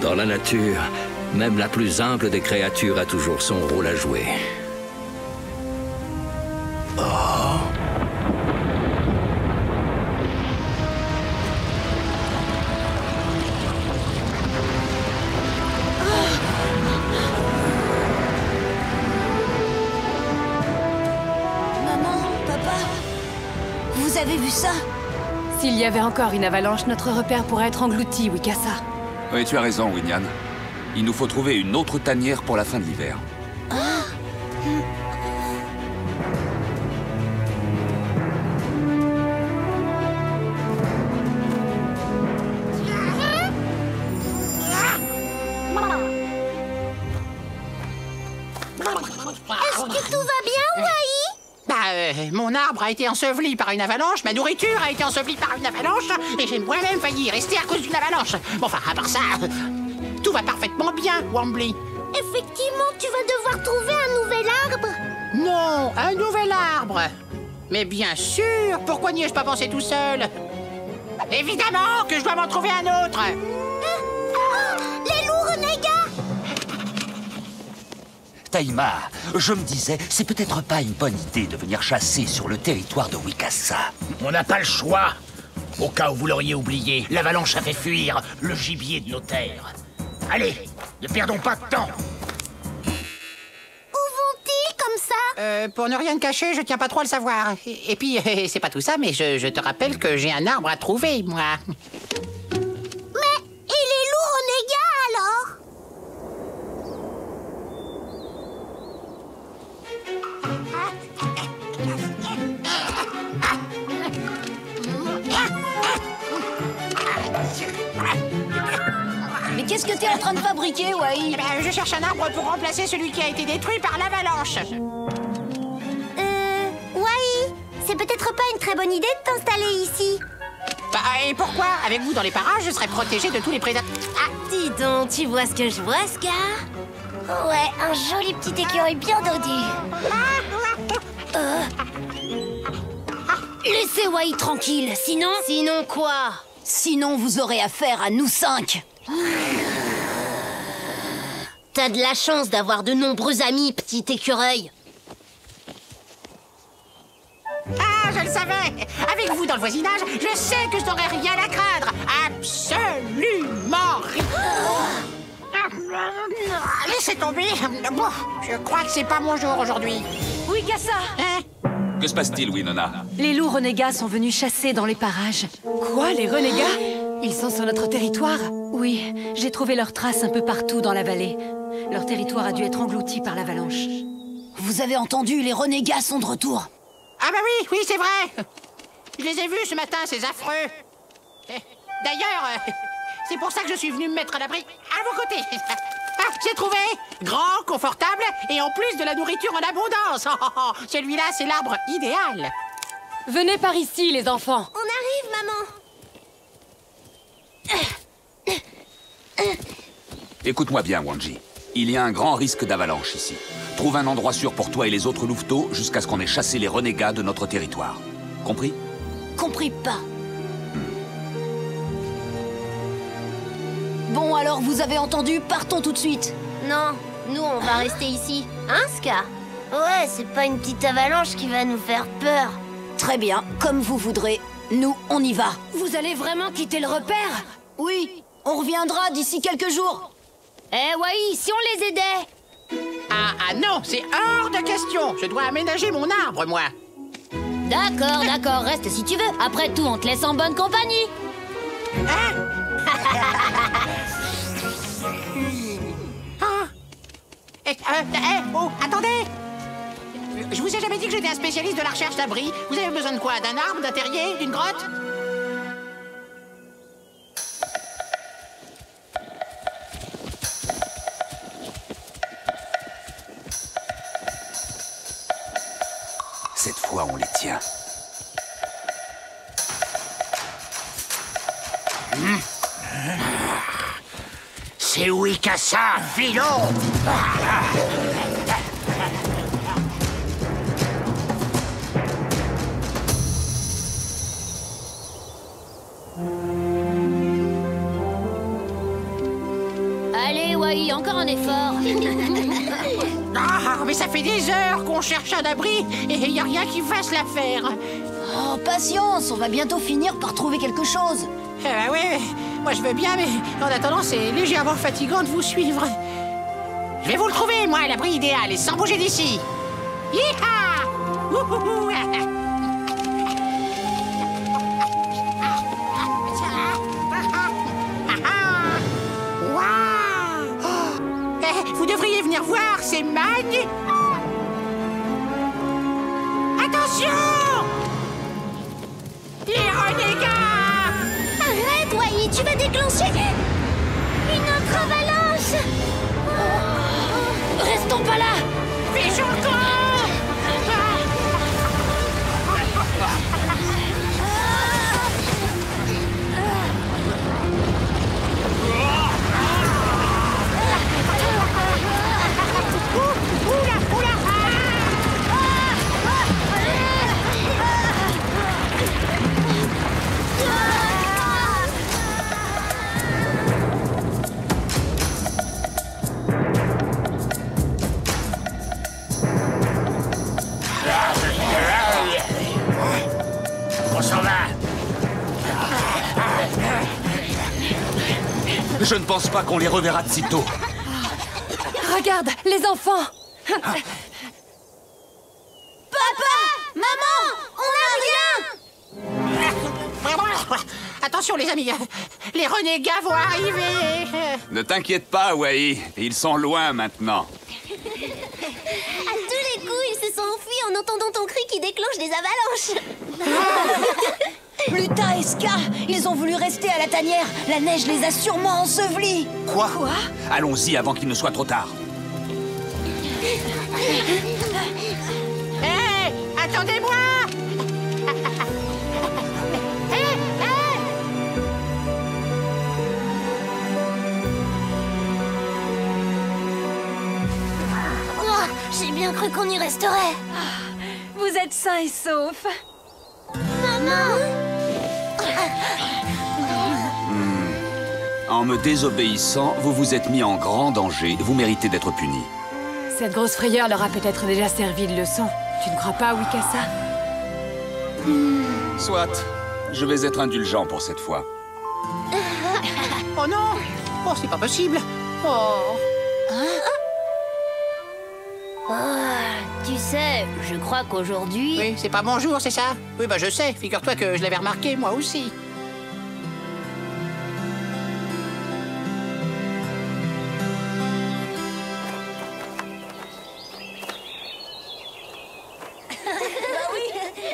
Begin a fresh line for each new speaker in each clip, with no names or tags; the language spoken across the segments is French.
Dans la nature, même la plus humble des créatures a toujours son rôle à jouer.
Maman, papa, vous avez vu ça?
S'il y avait encore une avalanche, notre repère pourrait être englouti, Wikasa.
Oui, tu as raison, Winyan. Il nous faut trouver une autre tanière pour la fin de l'hiver.
Est-ce que tout va bien, Wai?
Mon arbre a été enseveli par une avalanche, ma nourriture a été ensevelie par une avalanche, et j'ai moi-même failli y rester à cause d'une avalanche. Bon, enfin, à part ça, tout va parfaitement bien, Wambly.
Effectivement, tu vas devoir trouver un nouvel arbre.
Non, un nouvel arbre. Mais bien sûr, pourquoi n'y ai-je pas pensé tout seul? Évidemment que je dois m'en trouver un autre.
Les loups renégats!
Taïma, je me disais, c'est peut-être pas une bonne idée de venir chasser sur le territoire de Wikasa.
On n'a pas le choix. Au cas où vous l'auriez oublié, l'avalanche a fait fuir le gibier de nos terres. Allez, ne perdons pas de temps.
Où vont-ils comme ça?
Pour ne rien te cacher, je tiens pas trop à le savoir. Et puis, c'est pas tout ça, mais je te rappelle que j'ai un arbre à trouver, moi.
Mais, et les loups renégats alors?
Mais qu'est-ce que t'es en train de fabriquer, Wai?
Eh ben, je cherche un arbre pour remplacer celui qui a été détruit par l'avalanche.
Wai, c'est peut-être pas une très bonne idée de t'installer ici.
Bah, et pourquoi? Avec vous dans les parages, je serais protégé de tous les prédateurs. Ah,
Dis donc, tu vois ce que je vois, Scar? Ouais, un joli petit écureuil bien dodé.
Laissez Wai tranquille, sinon...
Sinon quoi?
Sinon, vous aurez affaire à nous 5.
T'as de la chance d'avoir de nombreux amis, petit écureuil.
ah, je le savais. Avec vous dans le voisinage, je sais que je n'aurai rien à craindre. Absolument rien. Laissez tomber. Bon, je crois que c'est pas mon jour aujourd'hui.
Wikasa!
Hein?
Que se passe-t-il, Winona?
Les loups renégats sont venus chasser dans les parages. Quoi, les renégats? Ils sont sur notre territoire? Oui, j'ai trouvé leurs traces un peu partout dans la vallée. Leur territoire a dû être englouti par l'avalanche.
Vous avez entendu, les renégats sont de retour.
Ah bah oui, oui, c'est vrai. Je les ai vus ce matin, ces affreux. D'ailleurs, c'est pour ça que je suis venu me mettre à l'abri à vos côtés. Ah, j'ai trouvé. Grand, confortable et en plus de la nourriture en abondance. Celui-là, c'est l'arbre idéal.
Venez par ici, les enfants.
On arrive, maman.
Écoute-moi bien, Wanji. Il y a un grand risque d'avalanche ici. Trouve un endroit sûr pour toi et les autres louveteaux jusqu'à ce qu'on ait chassé les renégats de notre territoire. Compris?
Compris pas. Bon, alors, vous avez entendu, partons tout de suite.
Non, nous, on va rester ici. Hein, Scar? Ouais, c'est pas une petite avalanche qui va nous faire peur.
Très bien, comme vous voudrez. Nous, on y va.
Vous allez vraiment quitter le repère?
Oui, on reviendra d'ici quelques jours.
Eh, Wai, si on les aidait?
Ah non, c'est hors de question. Je dois aménager mon arbre, moi.
D'accord, d'accord, reste si tu veux. Après tout, on te laisse en bonne compagnie.
Hein? Oh, attendez! Je vous ai jamais dit que j'étais un spécialiste de la recherche d'abri. Vous avez besoin de quoi? D'un arbre, d'un terrier, d'une grotte?
Cette fois, on les tient.
C'est Wikasa, Philo.
effort.
Ah, mais ça fait des heures qu'on cherche un abri et il n'y a rien qui fasse l'affaire.
Oh, patience, on va bientôt finir par trouver quelque chose.
Oui, moi je veux bien, mais en attendant, c'est légèrement fatigant de vous suivre. Je vais vous le trouver, moi, l'abri idéal, et sans bouger d'ici. Hi-ha! Wouhou! Vous devriez venir voir, c'est magnifique. Attention! Les renégats!
Arrête, Wai, tu vas déclencher une autre avalanche.
Restons pas là!
Fichons le camp!
On s'en va.
Je ne pense pas qu'on les reverra de sitôt.
Regarde, les enfants!
Papa! Maman! On n'a rien!
Attention les amis, les renégats vont arriver.
Ne t'inquiète pas, Wai. Ils sont loin maintenant.
À tous les coups, ils se sont enfuis en entendant ton cri qui déclenche des avalanches.
Luta et Ska, ils ont voulu rester à la tanière. La neige les a sûrement ensevelis.
Quoi? Allons-y avant qu'il ne soit trop tard.
Hé, attendez-moi.
Oh, j'ai bien cru qu'on y resterait.
Vous êtes sains et saufs.
Maman!
En me désobéissant, vous vous êtes mis en grand danger. Vous méritez d'être puni.
Cette grosse frayeur leur a peut-être déjà servi de leçon. Tu ne crois pas, Wikasa?
Soit. Je vais être indulgent pour cette fois.
Oh non! Oh, c'est pas possible! Oh!
Tu sais, je crois qu'aujourd'hui...
Oui, c'est pas bonjour, c'est ça? Oui, bah je sais. Figure-toi que je l'avais remarqué, moi aussi.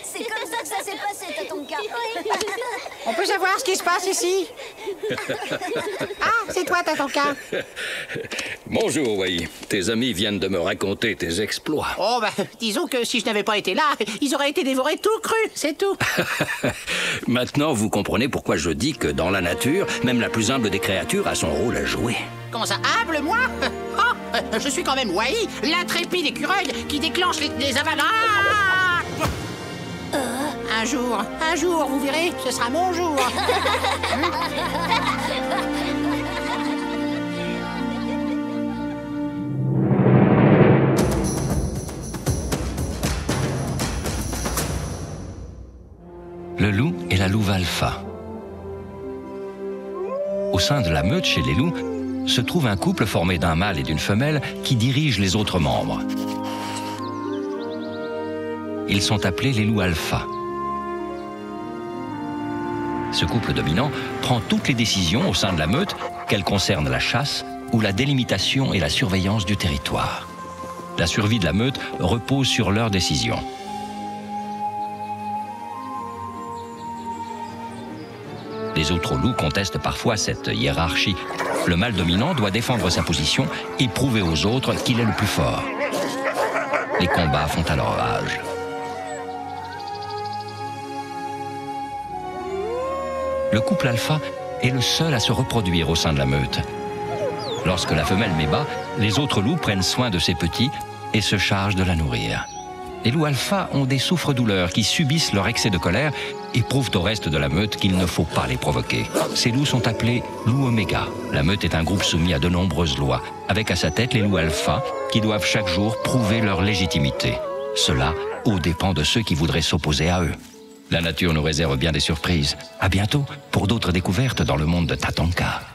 C'est comme ça que ça s'est passé, Tatonka.
On peut savoir ce qui se passe ici? Ah, c'est toi, Tatonka.
Bonjour, Wai. Tes amis viennent de me raconter tes exploits.
Oh, bah, disons que si je n'avais pas été là, ils auraient été dévorés tout crus, c'est tout.
Maintenant, vous comprenez pourquoi je dis que dans la nature, même la plus humble des créatures a son rôle à jouer.
Comment ça, humble, moi? Oh, je suis quand même Wai, l'intrépide écureuil qui déclenche les avalanches. Un jour, vous verrez, ce sera mon jour.
Le loup et la louve alpha. Au sein de la meute chez les loups, se trouve un couple formé d'un mâle et d'une femelle qui dirige les autres membres. Ils sont appelés les loups alpha. Ce couple dominant prend toutes les décisions au sein de la meute, qu'elles concernent la chasse ou la délimitation et la surveillance du territoire. La survie de la meute repose sur leurs décisions. Les autres loups contestent parfois cette hiérarchie. Le mâle dominant doit défendre sa position et prouver aux autres qu'il est le plus fort. Les combats font alors rage. Le couple alpha est le seul à se reproduire au sein de la meute. Lorsque la femelle met bas, les autres loups prennent soin de ses petits et se chargent de la nourrir. Les loups alpha ont des souffres-douleurs qui subissent leur excès de colère et prouvent au reste de la meute qu'il ne faut pas les provoquer. Ces loups sont appelés loups oméga. La meute est un groupe soumis à de nombreuses lois, avec à sa tête les loups alpha, qui doivent chaque jour prouver leur légitimité. Cela aux dépens de ceux qui voudraient s'opposer à eux. La nature nous réserve bien des surprises. À bientôt pour d'autres découvertes dans le monde de Tatanka.